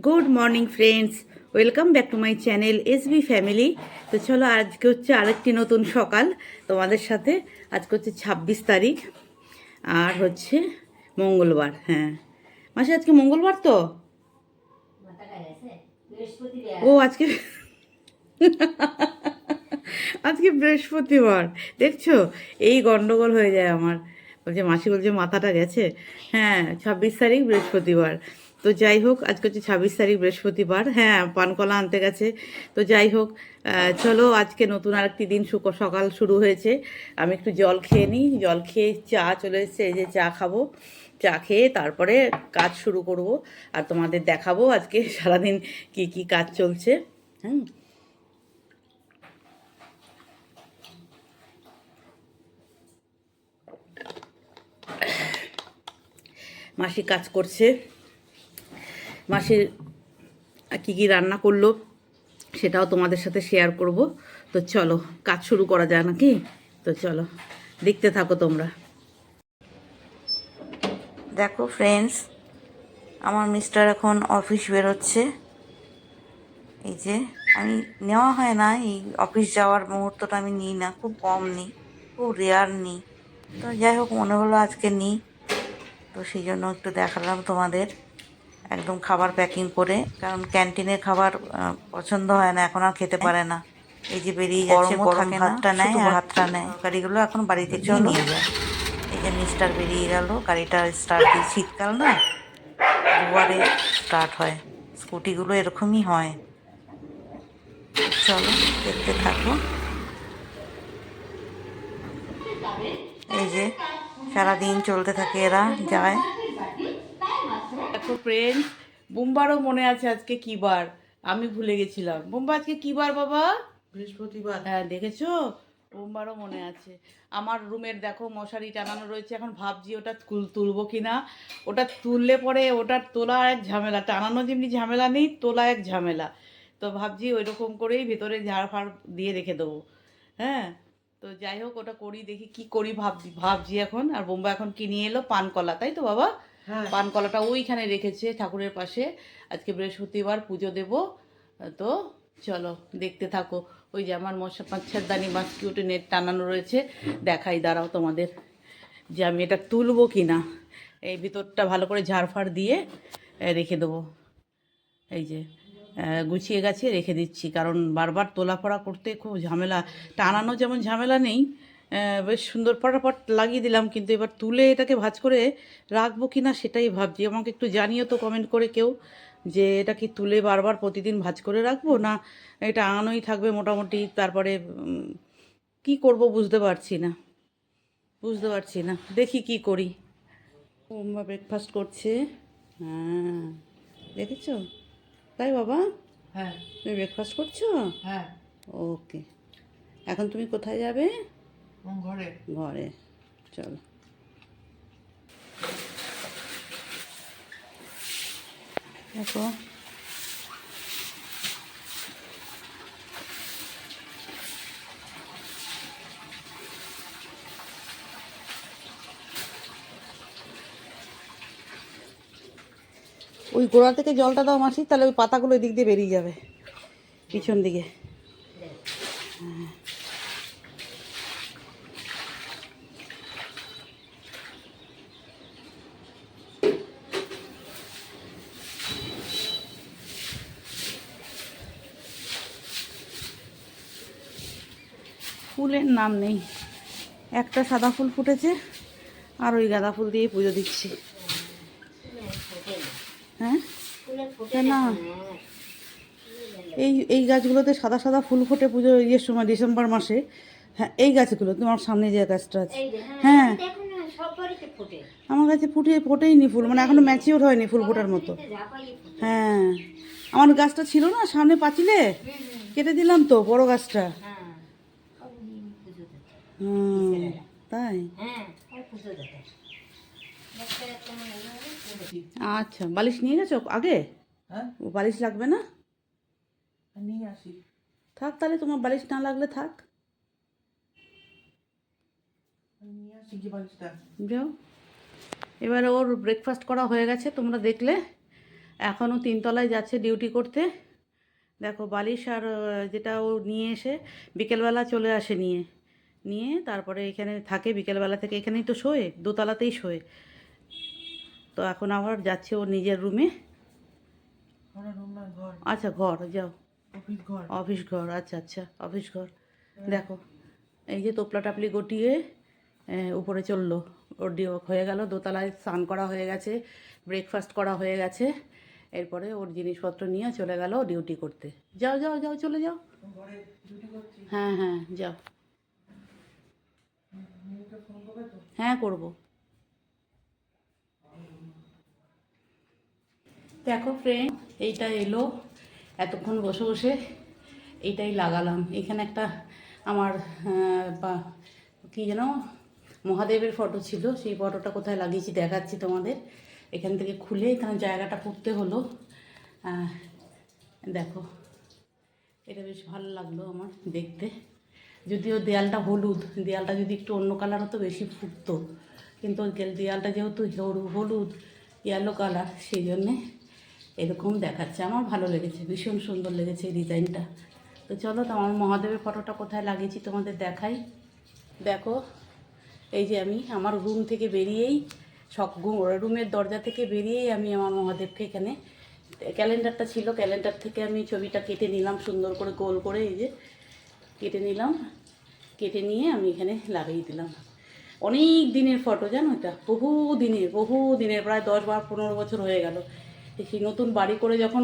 Good morning friends, welcome back to my channel SB family. তো চলো, আজকে হচ্ছে আরেকটি নতুন সকাল তোমাদের সাথে। আজকে হচ্ছে 26 তারিখ আর হচ্ছে মঙ্গলবার। হ্যাঁ মাসে, আজকে মঙ্গলবার তো। ও আজকে আজকে বৃহস্পতিবার। দেখছো, এই গন্ডগোল হয়ে যায় আমার। বলছে মাসি, বলছে মাথাটা গেছে। হ্যাঁ, 26 তারিখ বৃহস্পতিবার। তো যাই হোক, আজকে হচ্ছে 26 তারিখ বৃহস্পতিবার। হ্যাঁ, পানকলা আনতে গেছে। তো যাই হোক, চলো আজকে নতুন আরেকটি দিন সকাল শুরু হয়েছে। আমি একটু জল খেয়ে নিই। জল খেয়ে চা চলে এসেছে, এই যে চা খাবো। চা খেয়ে তারপরে কাজ শুরু করব। আর তোমাদের দেখাবো আজকে সারাদিন কি কি কাজ চলছে। হুম। মাসি কাজ করছে। মাসির কী কী রান্না করলো সেটাও তোমাদের সাথে শেয়ার করব। তো চলো কাজ শুরু করা যায় নাকি? তো চলো দেখতে থাকো তোমরা। দেখো ফ্রেন্ডস, আমার মিস্টার এখন অফিস বেরোচ্ছে। এই যে, আমি নেওয়া হয় না, এই অফিস যাওয়ার মুহূর্তটা আমি নিই না, খুব কম নিই, খুব রেয়ার নিই। তো যাই হোক, মনে হলো আজকে নিই। তো সেই জন্য একটু দেখালাম তোমাদের, একদম খাবার প্যাকিং করে। কারণ ক্যান্টিনের খাবার পছন্দ হয় না, এখন আর খেতে পারে না। এই যে বেরিয়ে যাচ্ছে, গরম ভাতটা নেয়, ভাতটা নেয়, গাড়িগুলো এখন বাড়ি থেকে নিয়ে যায়। এই যে মিস্টার বেরিয়ে গেল, গাড়িটা স্টার্ট দিয়ে, শীতকাল না, দুবারে স্টার্ট হয়, স্কুটিগুলো এরকমই হয়। চলো দেখতে থাকো। এই যে সারাদিন চলতে থাকে, এরা যায়। দেখো ফ্রেন্ডস, বুম্বারও মনে আছে আজকে কি বার। আমি ভুলে গেছিলাম। বুম্বা, আজকে কি বার বাবা? বৃহস্পতিবার। হ্যাঁ দেখেছো, বুম্বারও মনে আছে। আমার রুমের দেখো মশারি টানানো রয়েছে। এখন ভাবছি ওটা তুলবো কি না। ওটা তুললে পরে ওটার তোলা এক ঝামেলা, টানানো যেমনি ঝামেলা নেই, তোলা এক ঝামেলা। তো ভাবছি ওই রকম করেই ভেতরে ঝাড় ফাড় দিয়ে রেখে দেবো। হ্যাঁ, তো যাই হোক, ওটা করি, দেখি কি করি, ভাবছি এখন। আর বোম্বা এখন কি নিয়ে এলো? পানকলা, তাই তো বাবা? হ্যাঁ, পানকলাটা ওইখানে রেখেছে ঠাকুরের পাশে। আজকে বৃহস্পতিবার, পুজো দেব। তো চলো দেখতে থাকো। ওই যে আমার মশারদানি মাস্কিউটো নেট টানানো রয়েছে, দেখাই দাঁড়াও তোমাদের, যে আমি এটা তুলবো কি না। এই ভিতরটা ভালো করে ঝাড়ফাড় দিয়ে রেখে দেবো। এই যে গুছিয়ে গাছিয়ে রেখে দিচ্ছি, কারণ বারবার তোলাফড়া করতে খুব ঝামেলা। টানানো যেমন ঝামেলা নেই, বেশ সুন্দর ফটাফট লাগিয়ে দিলাম, কিন্তু এবার তুলে এটাকে ভাঁজ করে রাখবো কি না সেটাই ভাবছি। আমাকে একটু জানিও তো কমেন্ট করে কেউ, যে এটা কি তুলে বারবার প্রতিদিন ভাঁজ করে রাখবো, না এটা আনানোই থাকবে মোটামুটি। তারপরে কি করব বুঝতে পারছি না, দেখি কি করি। ওমা ব্রেকফাস্ট করছে। হ্যাঁ, দেখেছো? তাই বাবা? হ্যাঁ, তুমি ব্রেকফাস্ট করছো? হ্যাঁ। ওকে, এখন তুমি কোথায় যাবে? ঘরে। ঘরে, চলো। দেখো, ওই গোড়া থেকে জলটা দাও মাসি, তাহলে ওই পাতাগুলো ওই দিক দিয়ে বেরিয়ে যাবে পিছন দিকে। ফুলের নাম নেই, একটা সাদা ফুল ফুটেছে, আর ওই গাঁদা ফুল দিয়ে পুজো দিচ্ছি। হ্যাঁ, না, এই গাছগুলোতে সাদা সাদা ফুল ফোটে পুজো ইয়ের সময়, ডিসেম্বর মাসে। হ্যাঁ, এই গাছগুলো, তোমার সামনে যে গাছটা আছে। হ্যাঁ, আমার কাছে ফোটেইনি ফুল, মানে এখনো ম্যাচিওর হয়নি ফুল ফোটার মতো। হ্যাঁ, আমার গাছটা ছিল না সামনে পাঁচিলে, কেটে দিলাম তো বড় গাছটা। হুম, তাই। আচ্ছা, বালিশ নিয়ে গেছো আগে? হ্যাঁ, বালিশ লাগবে না? নিয়ে আসি। থাক তাহলে, তোমার বালিশ না লাগলে থাক, নিয়ে আসি যে বালিশটা। যাও। এবারে ওর ব্রেকফাস্ট করা হয়ে গেছে, তোমরা দেখলে। এখনও 3 তলায় যাচ্ছে ডিউটি করতে। দেখো বালিশ আর যেটা ও নিয়ে এসে বিকেলবেলা চলে আসে নিয়ে নিয়ে তারপরে এখানে থাকে, বিকেলবেলা থেকে এখানেই তো শোয়, 2তলাতেই শোয়। তো এখন আবার যাচ্ছে ওর নিজের রুমে। আচ্ছা ঘর যাও, অফিস ঘর, আচ্ছা আচ্ছা অফিস ঘর। দেখো এই যে তোপলা টাপলি গটিয়ে উপরে চললো। ওর হয়ে গেল, 2তলায় স্নান করা হয়ে গেছে, ব্রেকফাস্ট করা হয়ে গেছে। এরপরে ওর জিনিসপত্র নিয়ে চলে গেল ডিউটি করতে। যাও যাও যাও চলে যাও। হ্যাঁ হ্যাঁ যাও। হ্যাঁ করবো। দেখো ফ্রেন্ড, এইটা এলো, এতক্ষণ বসে বসে এইটাই লাগালাম। এখানে একটা আমার কী যেন মহাদেবের ফটো ছিল, সেই ফটোটা কোথায় লাগিয়েছি দেখাচ্ছি তোমাদের। এখান থেকে খুলে এখানে জায়গাটা করতে হলো। দেখো এটা বেশ ভালো লাগলো আমার দেখতে। যদিও দেয়ালটা হলুদ, দেয়ালটা যদি একটু অন্য কালার হতো বেশি ফুটতো, কিন্তু দেয়ালটা যেহেতু হলুদ ইয়েলো কালার, সেই জন্যে এরকম দেখাচ্ছে। আমার ভালো লেগেছে, ভীষণ সুন্দর লেগেছে এই ডিজাইনটা। তো চলো তো আমার মহাদেবের ফটোটা কোথায় লাগিয়েছি তোমাদের দেখাই। দেখো এই যে আমি আমার রুম থেকে বেরিয়েই রুমের দরজা থেকে বেরিয়েই আমি আমার মহাদেবকে এখানে, ক্যালেন্ডারটা ছিল, ক্যালেন্ডার থেকে আমি ছবিটা কেটে নিলাম সুন্দর করে গোল করে, এই যে কেটে নিলাম, কেটে নিয়ে আমি এখানে লাগিয়ে দিলাম। অনেক দিনের ফটো জানো, এটা বহু দিনের প্রায় 10-15 বছর হয়ে গেল। সেই নতুন বাড়ি করে যখন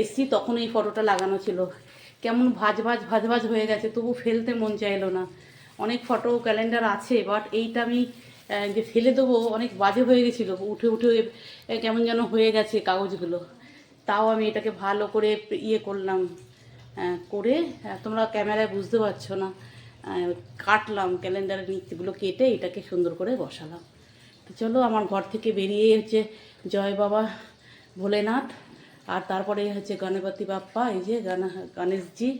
এসছি তখন এই ফটোটা লাগানো ছিল। কেমন ভাজ হয়ে গেছে, তবু ফেলতে মন চাইলো না। অনেক ফটো ক্যালেন্ডার আছে, বাট এইটা আমি যে ফেলে দেবো, অনেক বাজে হয়ে গেছিলো, উঠে উঠে কেমন যেন হয়ে গেছে কাগজগুলো। তাও আমি এটাকে ভালো করে ইয়ে করলাম, করে তোমরা ক্যামেরায় বুঝতে পারছো না, কাটলাম ক্যালেন্ডারের নিচগুলো কেটে এটাকে সুন্দর করে বসালাম। তো চলো আমার ঘর থেকে বেরিয়ে হচ্ছে জয় বাবা ভোলেনাথ, আর তারপরে হচ্ছে গণপতি বাপ্পা, এই যে গণেশজি,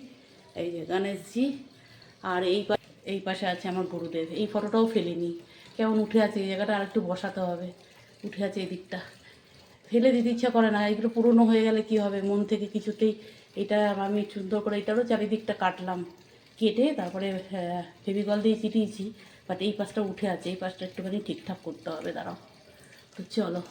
এই যে গণেশজি, আর এই পাশে আছে আমার গুরুদেব। এই ফটোটাও ফেলিনি, কেমন উঠে আছে, এই জায়গাটা আর একটু বসাতে হবে, উঠে আছে এই দিকটা, ফেলে দিতে ইচ্ছা করে না। এগুলো পুরনো হয়ে গেলে কি হবে, মন থেকে কিছুতেই। এটা আমি সুন্দর করে এটারও চারিদিকটা কাটলাম, কেটে তারপরে ফেভিকল দিয়ে চিটিয়েছি, বাট এই পাশটা উঠে আছে, এই পাশটা একটুখানি ঠিকঠাক করতে হবে, দাঁড়াও। তো চলো।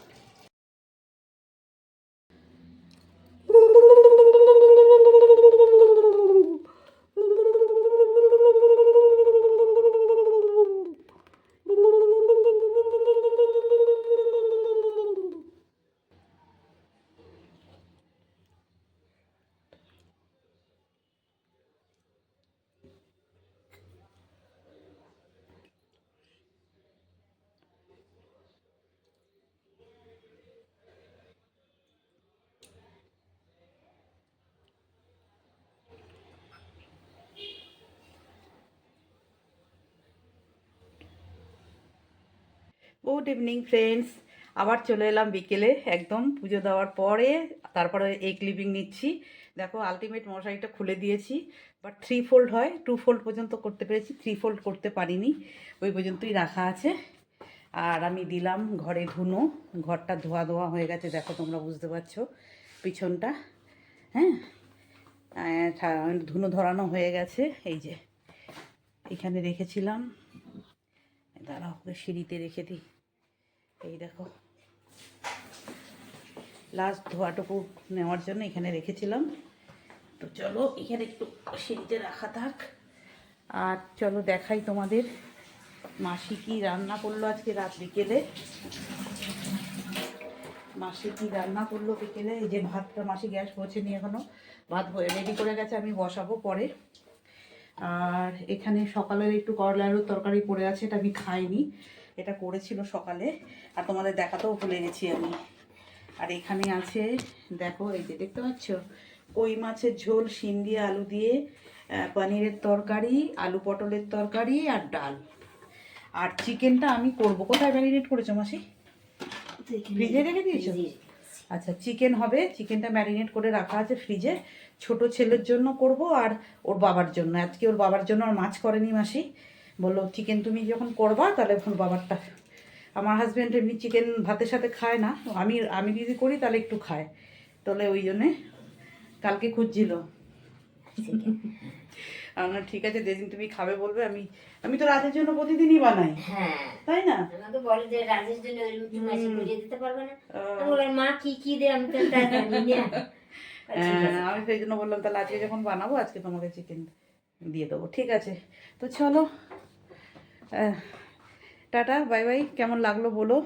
গুড ইভিনিং ফ্রেন্ডস, আবার চলে এলাম বিকেলে, একদম পুজো দেওয়ার পরে। তারপরে এই ক্লিপিং নিচ্ছি। দেখো আলটিমেট মশারিটা খুলে দিয়েছি, বাট 3 ফোল্ড হয়, 2 ফোল্ড পর্যন্ত করতে পেরেছি, 3 ফোল্ড করতে পারিনি, ওই পর্যন্তই রাখা আছে। আর আমি দিলাম ঘরে ধুনো, ঘরটা ধোয়া হয়ে গেছে, দেখো তোমরা বুঝতে পারছো পিছনটা। হ্যাঁ, ধুনো ধরানো হয়ে গেছে। এই যে এখানে রেখেছিলাম, দাঁড়াও সিঁড়িতে রেখে দিই। এই দেখো লাস্ট ধোয়াটুকু নেওয়ার জন্য এখানে রেখেছিলাম। তো চলো এখানে একটু সিঁড়িতে রাখা থাক। আর চলো দেখাই তোমাদের মাসি কি রান্না করলো আজকে বিকেলে। মাসি কি রান্না করলো বিকেলে, এই যে ভাতটা মাসি গ্যাস পোছেনি এখনো, ভাত রেডি করে গেছে, আমি বসাবো পরে। আর এখানে সকালের একটু করলা আলুর তরকারি পড়ে আছে, এটা আমি খাইনি, এটা করেছিল সকালে, আর তোমাদের দেখাতেও ভুলে গেছি আমি। আর এখানে আছে দেখো, এই যে দেখতে পাচ্ছ কই মাছের ঝোল, শিম দিয়ে আলু দিয়ে, পনিরের তরকারি, আলু পটলের তরকারি আর ডাল। আর চিকেনটা আমি করব। কোথায় ম্যারিনেট করেছো মাসি? ফ্রিজে রেখে দিয়েছো? আচ্ছা চিকেন হবে, চিকেনটা ম্যারিনেট করে রাখা আছে ফ্রিজে। ছোট ছেলের জন্য করব আর ওর বাবার জন্য। আজকে ওর বাবার জন্য আর মাছ করেনি মাসি, বললো চিকেন তুমি যখন করবা তাহলে ওর বাবারটা আমার হাজব্যান্ড এমনি চিকেন ভাতের সাথে খায় না, আমি আমি যদি করি তাহলে একটু খায়, তাহলে ওই জন্যে কালকে খুঁজছিল। আমরা ঠিক আছে, যেদিন তুমি খাবে বলবে। আমি আমি তো রাতের জন্য প্রতিদিনই বানাই, হ্যাঁ তাই না? আমাকে বলে যে রাজের জন্য ওই মাসে করিয়ে দিতে পারবে না। আমি বললাম মা কি কি দে, আমি তো টাকা নিয়ে আমি সেই জন্য বললাম তাহলে আজকে যখন বানাবো আজকে তোমাকে চিকেন দিয়ে দেবো। ঠিক আছে, তো চলো, টাটা, বাই বাই। কেমন লাগলো বলো।